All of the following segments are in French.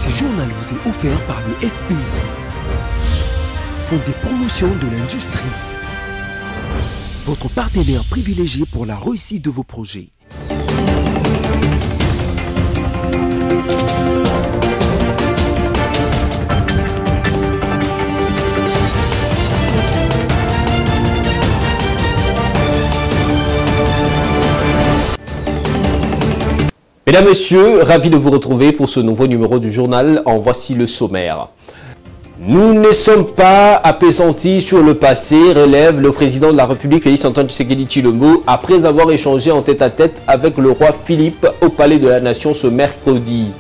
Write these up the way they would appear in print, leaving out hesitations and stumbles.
Ce journal vous est offert par le FPI, Fonds de promotion de l'industrie, votre partenaire privilégié pour la réussite de vos projets. Mesdames, Messieurs, ravi de vous retrouver pour ce nouveau numéro du journal. En voici le sommaire. Nous ne sommes pas appesantis sur le passé, relève le président de la République Félix-Antoine Tshisekedi Tshilombo après avoir échangé en tête-à-tête avec le roi Philippe au Palais de la Nation ce mercredi.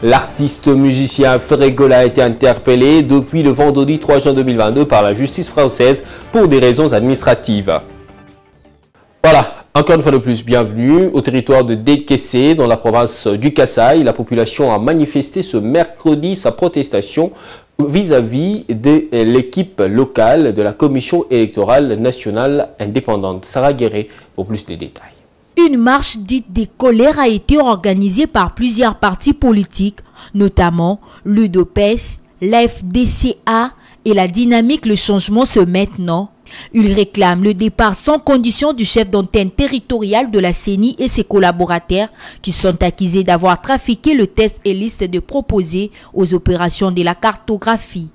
L'artiste musicien Ferregola a été interpellé depuis le vendredi 3 juin 2022 par la justice française pour des raisons administratives. Voilà. Encore une fois de plus, bienvenue au territoire de Dekese, dans la province du Kasaï. La population a manifesté ce mercredi sa protestation vis-à-vis de l'équipe locale de la Commission électorale nationale indépendante. Sarah Guéré pour plus de détails. Une marche dite des colères a été organisée par plusieurs partis politiques, notamment l'UDPS, l'FDCA et la dynamique Le Changement ce maintenant. Il réclame le départ sans condition du chef d'antenne territoriale de la CENI et ses collaborateurs qui sont accusés d'avoir trafiqué le test et liste de proposés aux opérations de la cartographie.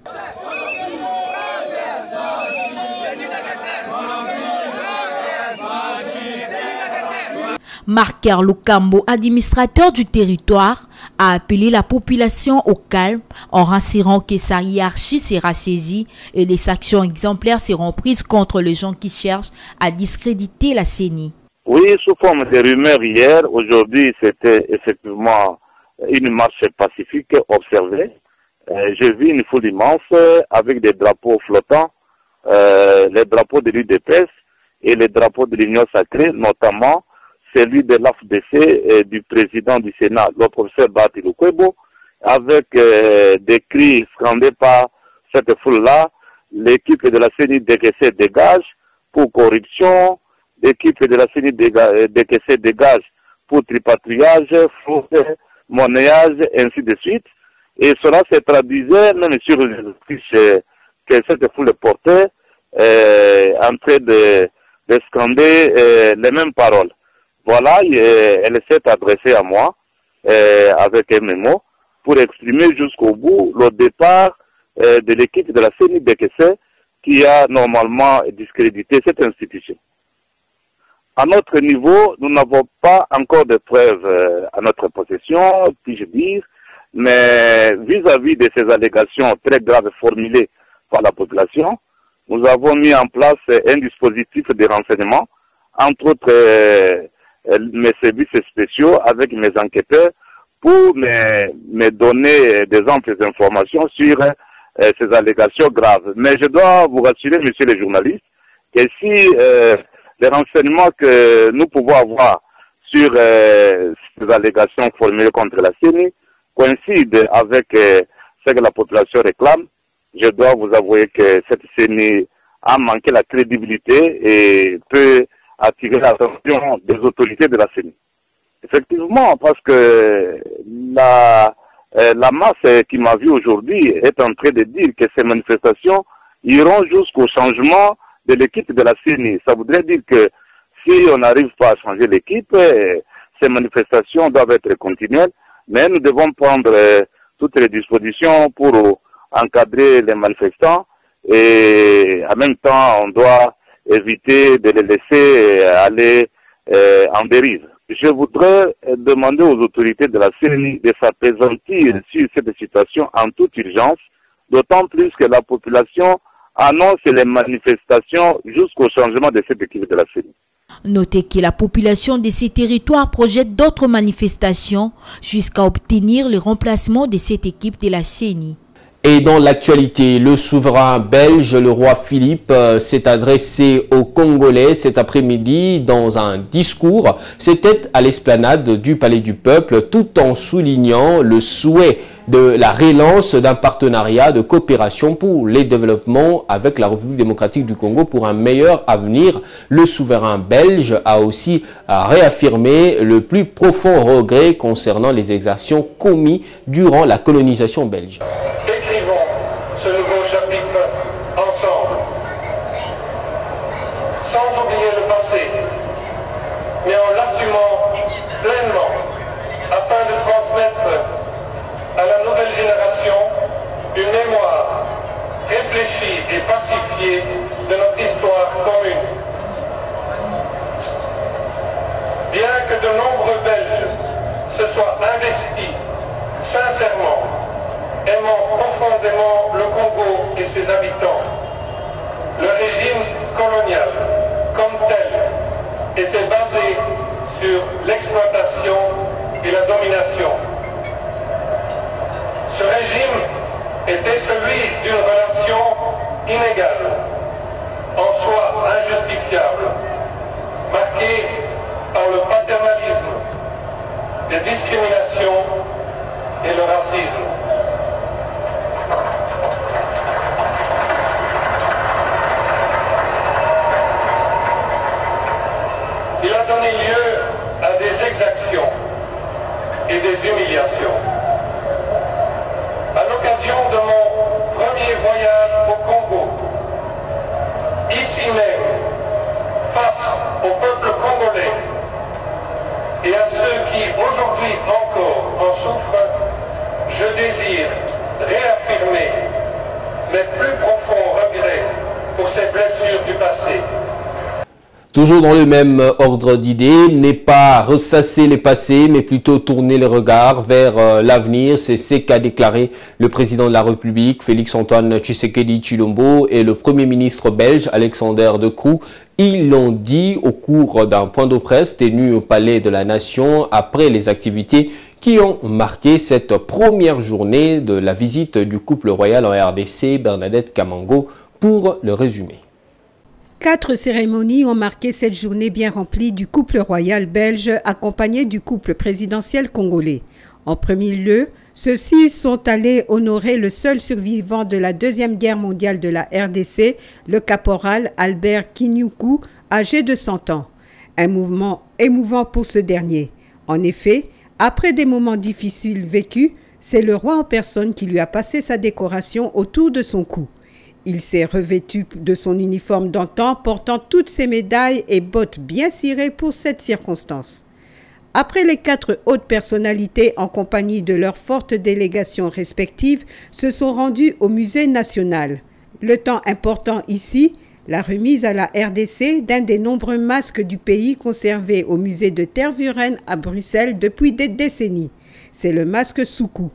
Marker Lukambo, administrateur du territoire, a appelé la population au calme en rassurant que sa hiérarchie sera saisie et des actions exemplaires seront prises contre les gens qui cherchent à discréditer la CENI. Oui, sous forme de rumeurs hier, aujourd'hui c'était effectivement une marche pacifique observée. J'ai vu une foule immense avec des drapeaux flottants, les drapeaux de l'UDPS et les drapeaux de l'Union sacrée, notamment celui de l'AFDC et du président du Sénat, le professeur Bahati Lukwebo, avec des cris scandés par cette foule-là. L'équipe de la CENI Dekese dégage pour corruption, l'équipe de la CENI Dekese dégage pour tripatouillage, fraude, monnayage, ainsi de suite. Et cela se traduisait même sur les affiches que cette foule portait, en train de scander les mêmes paroles. Voilà, elle s'est adressée à moi avec un mémo pour exprimer jusqu'au bout le départ de l'équipe de la CENI Dekese qui a normalement discrédité cette institution. À notre niveau, nous n'avons pas encore de preuves à notre possession, puis-je dire, mais vis-à-vis de ces allégations très graves formulées par la population, nous avons mis en place un dispositif de renseignement, entre autres mes services spéciaux avec mes enquêteurs pour me donner des amples informations sur ces allégations graves. Mais je dois vous rassurer, messieurs les journalistes, que si les renseignements que nous pouvons avoir sur ces allégations formulées contre la CENI coïncident avec ce que la population réclame, je dois vous avouer que cette CENI a manqué la crédibilité et peut attirer l'attention des autorités de la CENI. Effectivement, parce que la masse qui m'a vu aujourd'hui est en train de dire que ces manifestations iront jusqu'au changement de l'équipe de la CENI. Ça voudrait dire que si on n'arrive pas à changer l'équipe, ces manifestations doivent être continuelles, mais nous devons prendre toutes les dispositions pour encadrer les manifestants et en même temps on doit éviter de les laisser aller en dérive. Je voudrais demander aux autorités de la CENI de s'appesantir sur cette situation en toute urgence, d'autant plus que la population annonce les manifestations jusqu'au changement de cette équipe de la CENI. Notez que la population de ces territoires projette d'autres manifestations jusqu'à obtenir le remplacement de cette équipe de la CENI. Et dans l'actualité, le souverain belge, le roi Philippe, s'est adressé aux Congolais cet après-midi dans un discours. C'était à l'esplanade du Palais du Peuple, tout en soulignant le souhait de la relance d'un partenariat de coopération pour les développements avec la République démocratique du Congo pour un meilleur avenir. Le souverain belge a aussi réaffirmé le plus profond regret concernant les exactions commises durant la colonisation belge. Écrivons ce nouveau chapitre ensemble, sans oublier le passé, mais en l'assumant pleinement, afin de transmettre à la nouvelle génération une mémoire réfléchie et pacifiée de notre histoire commune. Bien que de nombreux Belges se soient investis sincèrement, aimant profondément le Congo et ses habitants, le régime colonial, comme tel, était basé sur l'exploitation et la domination. Ce régime était celui d'une relation inégale, en soi injustifiable, marquée par le paternalisme, les discriminations et le racisme. Il a donné lieu à des exactions et des humiliations. À l'occasion de mon premier voyage au Congo, ici même, face au peuple congolais et à ceux qui aujourd'hui encore en souffrent, je désire réaffirmer mes plus profonds regrets pour ces blessures du passé. Toujours dans le même ordre d'idées, n'est pas ressasser les passés, mais plutôt tourner le regard vers l'avenir. C'est ce qu'a déclaré le président de la République, Félix-Antoine Tshisekedi Tshilombo, et le Premier ministre belge, Alexander De Croo. Ils l'ont dit au cours d'un point de presse tenu au Palais de la Nation après les activités qui ont marqué cette première journée de la visite du couple royal en RDC, Bernadette Kamango, pour le résumé. 4 cérémonies ont marqué cette journée bien remplie du couple royal belge accompagné du couple présidentiel congolais. En premier lieu, ceux-ci sont allés honorer le seul survivant de la Deuxième Guerre mondiale de la RDC, le caporal Albert Kinyuku, âgé de 100 ans. Un mouvement émouvant pour ce dernier. En effet, après des moments difficiles vécus, c'est le roi en personne qui lui a passé sa décoration autour de son cou. Il s'est revêtu de son uniforme d'antan, portant toutes ses médailles et bottes bien cirées pour cette circonstance. Après les 4 hautes personnalités en compagnie de leurs fortes délégations respectives se sont rendues au musée national. Le temps important ici, la remise à la RDC d'un des nombreux masques du pays conservés au musée de Tervuren à Bruxelles depuis des décennies. C'est le masque Soukou.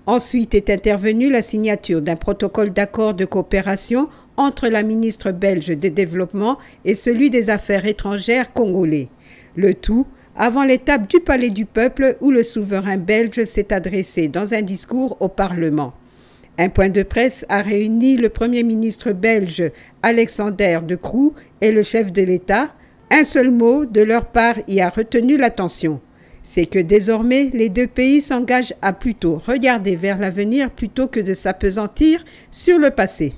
Ensuite est intervenue la signature d'un protocole d'accord de coopération entre la ministre belge des Développements et celui des Affaires étrangères congolais. Le tout avant l'étape du Palais du Peuple où le souverain belge s'est adressé dans un discours au Parlement. Un point de presse a réuni le Premier ministre belge Alexander De Croo et le chef de l'État. Un seul mot de leur part y a retenu l'attention. C'est que désormais, les deux pays s'engagent à plutôt regarder vers l'avenir plutôt que de s'appesantir sur le passé.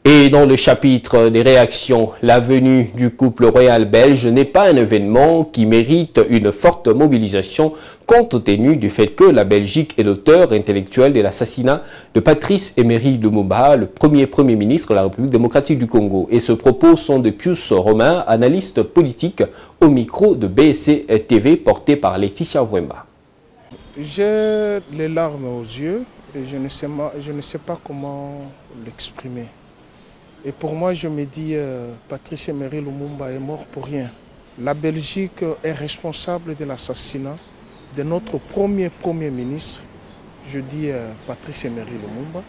Et dans le chapitre des réactions, la venue du couple royal belge n'est pas un événement qui mérite une forte mobilisation compte tenu du fait que la Belgique est l'auteur intellectuel de l'assassinat de Patrice Emery Lumumba, le premier ministre de la République démocratique du Congo. Et ce propos sont de Pius Romain, analyste politique au micro de BSC TV porté par Laetitia Wemba. J'ai les larmes aux yeux et je ne sais pas comment l'exprimer. Et pour moi, je me dis, Patrice Emery Lumumba est mort pour rien. La Belgique est responsable de l'assassinat de notre premier ministre, je dis Patrice Emery Lumumba.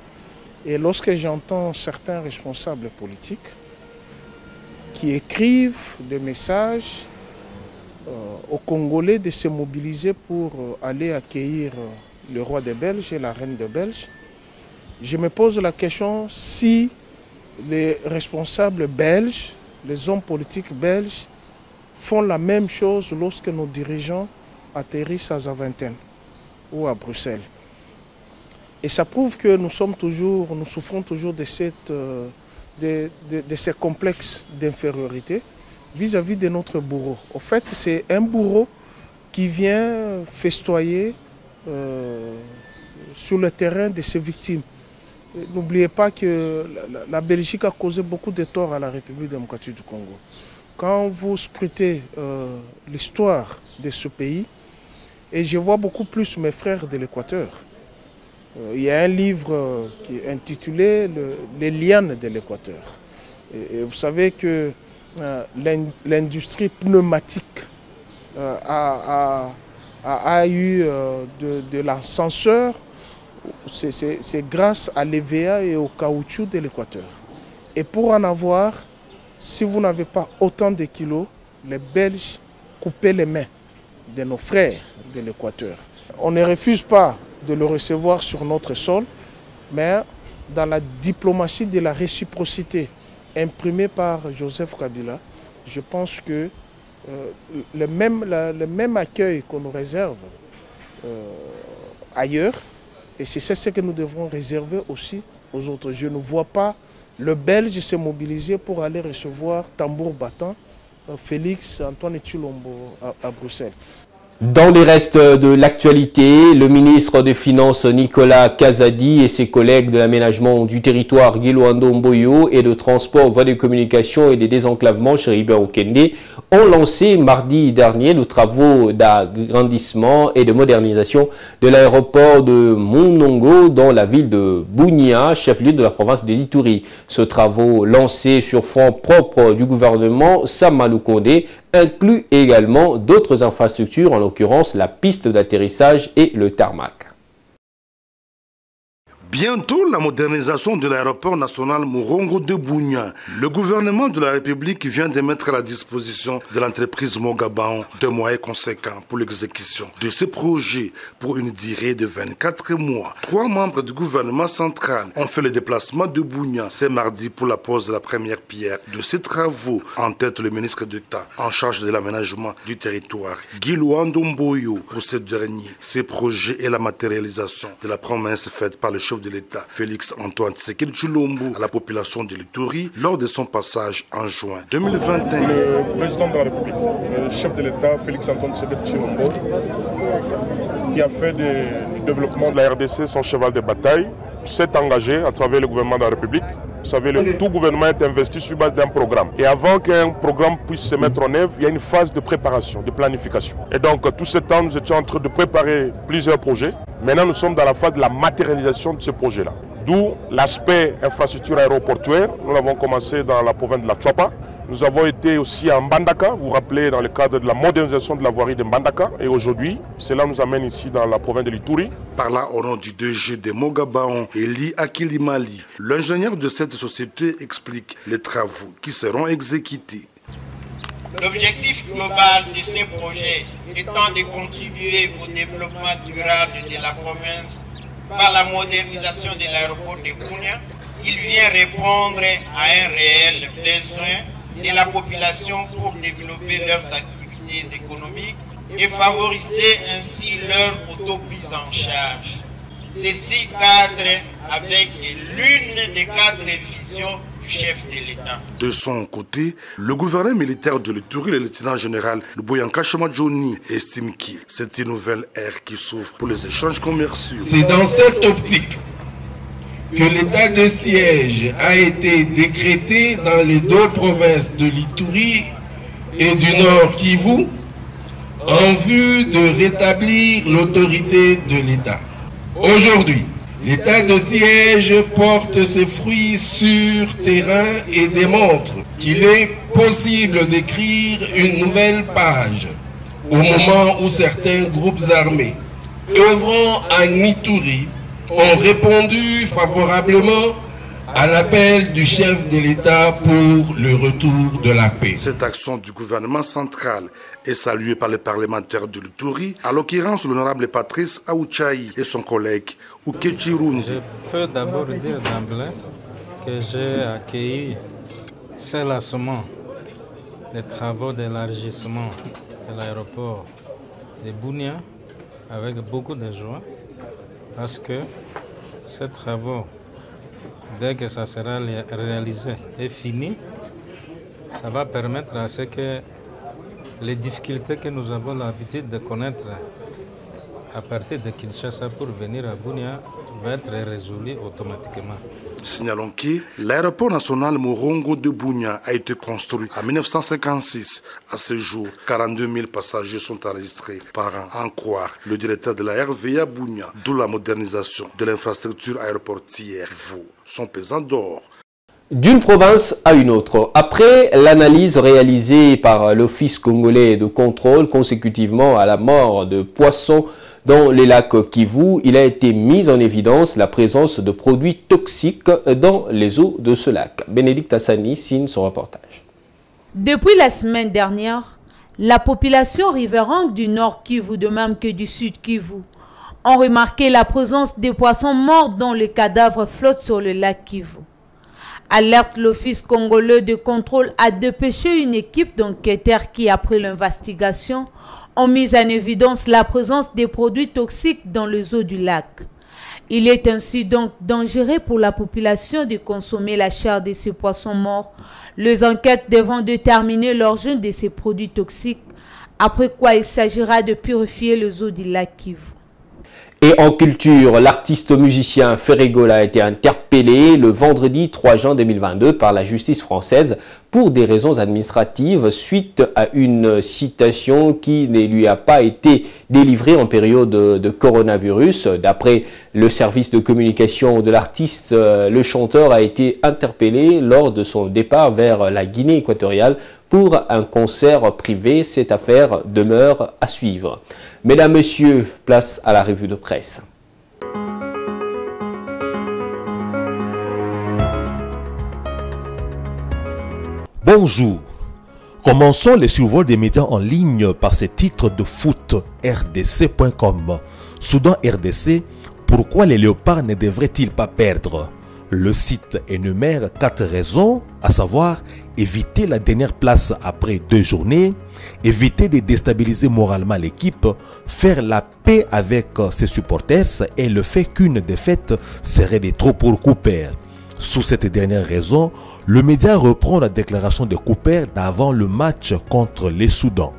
Et lorsque j'entends certains responsables politiques qui écrivent des messages aux Congolais de se mobiliser pour aller accueillir le roi des Belges et la reine des Belges. Je me pose la question si les responsables belges, les hommes politiques belges, font la même chose lorsque nos dirigeants atterrissent à Zaventem ou à Bruxelles. Et ça prouve que nous souffrons toujours de ces complexes d'infériorité vis-à-vis de notre bourreau. En fait, c'est un bourreau qui vient festoyer sur le terrain de ses victimes. N'oubliez pas que la Belgique a causé beaucoup de torts à la République démocratique du Congo. Quand vous scrutez l'histoire de ce pays, et je vois beaucoup plus mes frères de l'Équateur. Il y a un livre qui est intitulé « Les lianes de l'Équateur ». Et vous savez que l'industrie pneumatique a eu de l'ascenseur. C'est grâce à l'EVA et au caoutchouc de l'Équateur. Et pour en avoir, si vous n'avez pas autant de kilos, les Belges coupaient les mains de nos frères de l'Équateur. On ne refuse pas de le recevoir sur notre sol, mais dans la diplomatie de la réciprocité imprimée par Joseph Kabila, je pense que le même accueil qu'on nous réserve ailleurs, et c'est ce que nous devons réserver aussi aux autres. Je ne vois pas le Belge se mobiliser pour aller recevoir tambour battant Félix Antoine Tshilombo à Bruxelles. Dans les restes de l'actualité, le ministre des Finances Nicolas Kazadi et ses collègues de l'aménagement du territoire Guiloando Mboyo et de transport, voies de communication et des désenclavements chez Ribéry Okende ont lancé mardi dernier les travaux d'agrandissement et de modernisation de l'aéroport de Monongo dans la ville de Bunia, chef-lieu de la province de l'Ituri. Ce travaux lancé sur fonds propres du gouvernement Sama Lukonde inclut également d'autres infrastructures, en l'occurrence la piste d'atterrissage et le tarmac. Bientôt, la modernisation de l'aéroport national Morongo de Bunia. Le gouvernement de la République vient de mettre à la disposition de l'entreprise Mogabaon de moyens conséquents pour l'exécution de ce projet pour une durée de 24 mois. 3 membres du gouvernement central ont fait le déplacement de Bunia ce mardi pour la pose de la première pierre de ces travaux. En tête, le ministre d'État en charge de l'aménagement du territoire, Guiloando Mboyo. Pour ce dernier, ces projets et la matérialisation de la promesse faite par le chef de l'État, Félix Antoine Tshisekedi Tshilombo, à la population de l'Ituri lors de son passage en juin 2021. Le président de la République, le chef de l'État, Félix Antoine Tshisekedi Tshilombo, qui a fait du développement de la RDC son cheval de bataille, s'est engagé à travers le gouvernement de la République. Vous savez, tout gouvernement est investi sur base d'un programme. Et avant qu'un programme puisse se mettre en œuvre, il y a une phase de préparation, de planification. Et donc, tout ce temps, nous étions en train de préparer plusieurs projets. Maintenant, nous sommes dans la phase de la matérialisation de ce projet-là. D'où l'aspect infrastructure aéroportuaire. Nous l'avons commencé dans la province de la Tchapa. Nous avons été aussi à Mbandaka, vous vous rappelez, dans le cadre de la modernisation de la voirie de Mbandaka. Et aujourd'hui, cela nous amène ici dans la province de l'Ituri. Parlant au nom du DG de Mogabaon, Eli Akilimali, l'ingénieur de cette société explique les travaux qui seront exécutés. L'objectif global de ce projet étant de contribuer au développement durable de la province par la modernisation de l'aéroport de Bunia, il vient répondre à un réel besoin de la population pour développer leurs activités économiques et favoriser ainsi leur auto-prise en charge. Ceci cadre avec l'une des 4 visions du chef de l'État. De son côté, le gouverneur militaire de l'Ituri, le lieutenant-général Luboyanka Chamadjoni, estime que c'est une nouvelle ère qui s'ouvre pour les échanges commerciaux. C'est dans cette optique que l'état de siège a été décrété dans les 2 provinces de l'Ituri et du Nord Kivu en vue de rétablir l'autorité de l'État. Aujourd'hui, l'état de siège porte ses fruits sur terrain et démontre qu'il est possible d'écrire une nouvelle page au moment où certains groupes armés œuvrant en Ituri ont répondu favorablement à l'appel du chef de l'État pour le retour de la paix. Cette action du gouvernement central est saluée par les parlementaires de l'Ituri, à l'occurrence l'honorable Patrice Aouchaï et son collègue Ukechi Rundi. Je peux d'abord dire d'emblée que j'ai accueilli ce lancement des travaux d'élargissement de l'aéroport de Bunia avec beaucoup de joie parce que ces travaux, dès que ça sera réalisé et fini, ça va permettre à ce que les difficultés que nous avons l'habitude de connaître à partir de Kinshasa pour venir à Bunia vont être résolues automatiquement. Signalons que l'aéroport national Morongo de Bunia a été construit en 1956. À ce jour, 42 000 passagers sont enregistrés par an, en croire le directeur de la RVA Bunia, d'où la modernisation de l'infrastructure aéroportière vaut son pesant d'or. D'une province à une autre. Après l'analyse réalisée par l'Office congolais de contrôle consécutivement à la mort de poissons dans les lacs Kivu, il a été mis en évidence la présence de produits toxiques dans les eaux de ce lac. Bénédicte Hassani signe son reportage. Depuis la semaine dernière, la population riveraine du nord Kivu, de même que du sud Kivu, ont remarqué la présence des poissons morts dont les cadavres flottent sur le lac Kivu. Alerte l'Office congolais de contrôle a dépêché une équipe d'enquêteurs qui, après l'investigation, ont mis en évidence la présence des produits toxiques dans les eaux du lac. Il est ainsi donc dangereux pour la population de consommer la chair de ces poissons morts, les enquêtes devant déterminer l'origine de ces produits toxiques, après quoi il s'agira de purifier les eaux du lac Kivu. Et en culture, l'artiste musicien Ferregola a été interpellé le vendredi 3 juin 2022 par la justice française pour des raisons administratives suite à une citation qui ne lui a pas été délivrée en période de coronavirus. D'après le service de communication de l'artiste, le chanteur a été interpellé lors de son départ vers la Guinée équatoriale pour un concert privé. Cette affaire demeure à suivre. Mesdames, Messieurs, place à la revue de presse. Bonjour. Commençons les survols des médias en ligne par ces titres de foot. rdc.com. Soudan RDC, pourquoi les léopards ne devraient-ils pas perdre? Le site énumère 4 raisons, à savoir éviter la dernière place après 2 journées, éviter de déstabiliser moralement l'équipe, faire la paix avec ses supporters et le fait qu'une défaite serait de trop pour Cooper. Sous cette dernière raison, le média reprend la déclaration de Cooper d'avant le match contre les Soudans.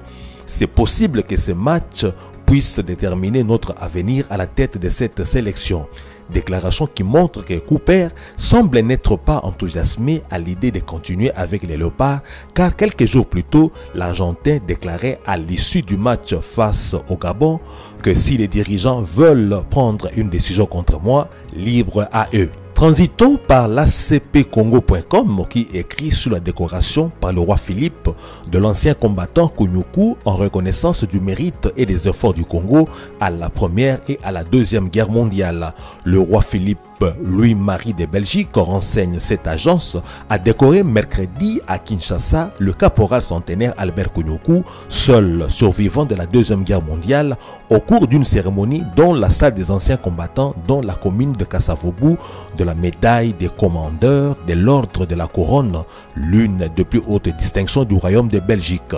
C'est possible que ce match puisse déterminer notre avenir à la tête de cette sélection. Déclaration qui montre que Cooper semble n'être pas enthousiasmé à l'idée de continuer avec les Léopards, car quelques jours plus tôt, l'Argentin déclarait à l'issue du match face au Gabon que si les dirigeants veulent prendre une décision contre moi, libre à eux. Transitons par l'ACPcongo.com qui écrit sur la décoration par le roi Philippe de l'ancien combattant Kounyoukou en reconnaissance du mérite et des efforts du Congo à la Première et à la Deuxième Guerre mondiale. Le roi Philippe Louis-Marie de Belgique, renseigne cette agence, a décoré mercredi à Kinshasa le caporal centenaire Albert Kounyoukou, seul survivant de la Deuxième Guerre mondiale, au cours d'une cérémonie dans la salle des anciens combattants dans la commune de Kassavoubou de la médaille des commandeurs de l'ordre de la couronne, l'une des plus hautes distinctions du royaume de Belgique.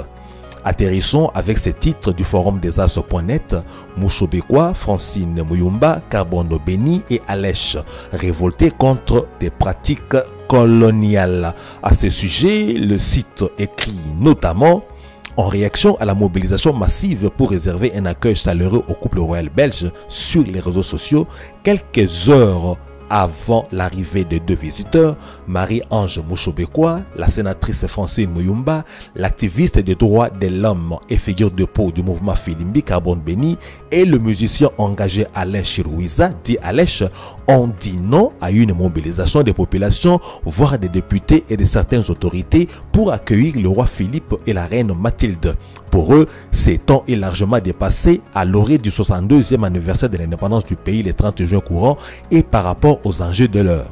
Atterrissons avec ces titres du forum des As.net, Mouchobekwa, Francine Mouyumba, Carbono Beni et Alèche, révoltés contre des pratiques coloniales. À ce sujet, le site écrit notamment: en réaction à la mobilisation massive pour réserver un accueil chaleureux au couple royal belge sur les réseaux sociaux, quelques heures avant l'arrivée des 2 visiteurs, Marie-Ange Mouchobekwa, la sénatrice Francine Mouyumba, l'activiste des droits de l'homme et figure de proue du mouvement Filimbi Carbone Béni et le musicien engagé Alain Chirouiza, dit Alèche, ont dit non à une mobilisation des populations, voire des députés et de certaines autorités pour accueillir le roi Philippe et la reine Mathilde. Pour eux, ces temps est largement dépassé à l'orée du 62e anniversaire de l'indépendance du pays le 30 juin courant et par rapport aux enjeux de l'heure.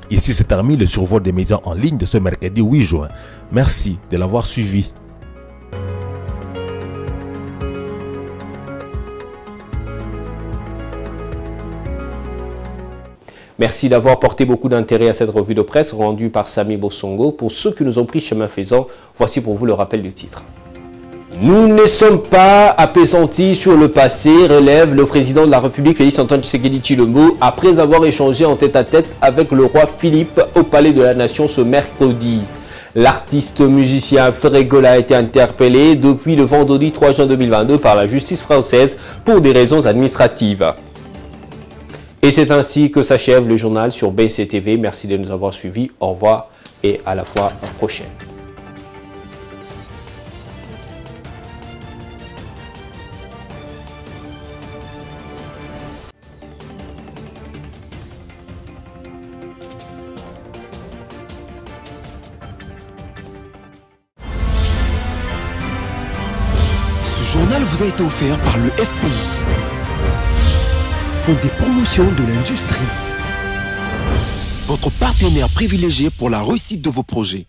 Ici c'est terminé le survol des médias en ligne de ce mercredi 8 juin. Merci de l'avoir suivi. Merci d'avoir porté beaucoup d'intérêt à cette revue de presse rendue par Sami Bosongo. Pour ceux qui nous ont pris chemin faisant, voici pour vous le rappel du titre. Nous ne sommes pas appesantis sur le passé, relève le président de la République Félix-Antoine Tshisekedi Tshilombo après avoir échangé en tête-à-tête avec le roi Philippe au Palais de la Nation ce mercredi. L'artiste musicien Ferregola a été interpellé depuis le vendredi 3 juin 2022 par la justice française pour des raisons administratives. Et c'est ainsi que s'achève le journal sur BCTV. Merci de nous avoir suivis. Au revoir et à la fois prochaine. Ce journal vous a été offert par le FPI. Fonds des promotions de l'industrie. Votre partenaire privilégié pour la réussite de vos projets.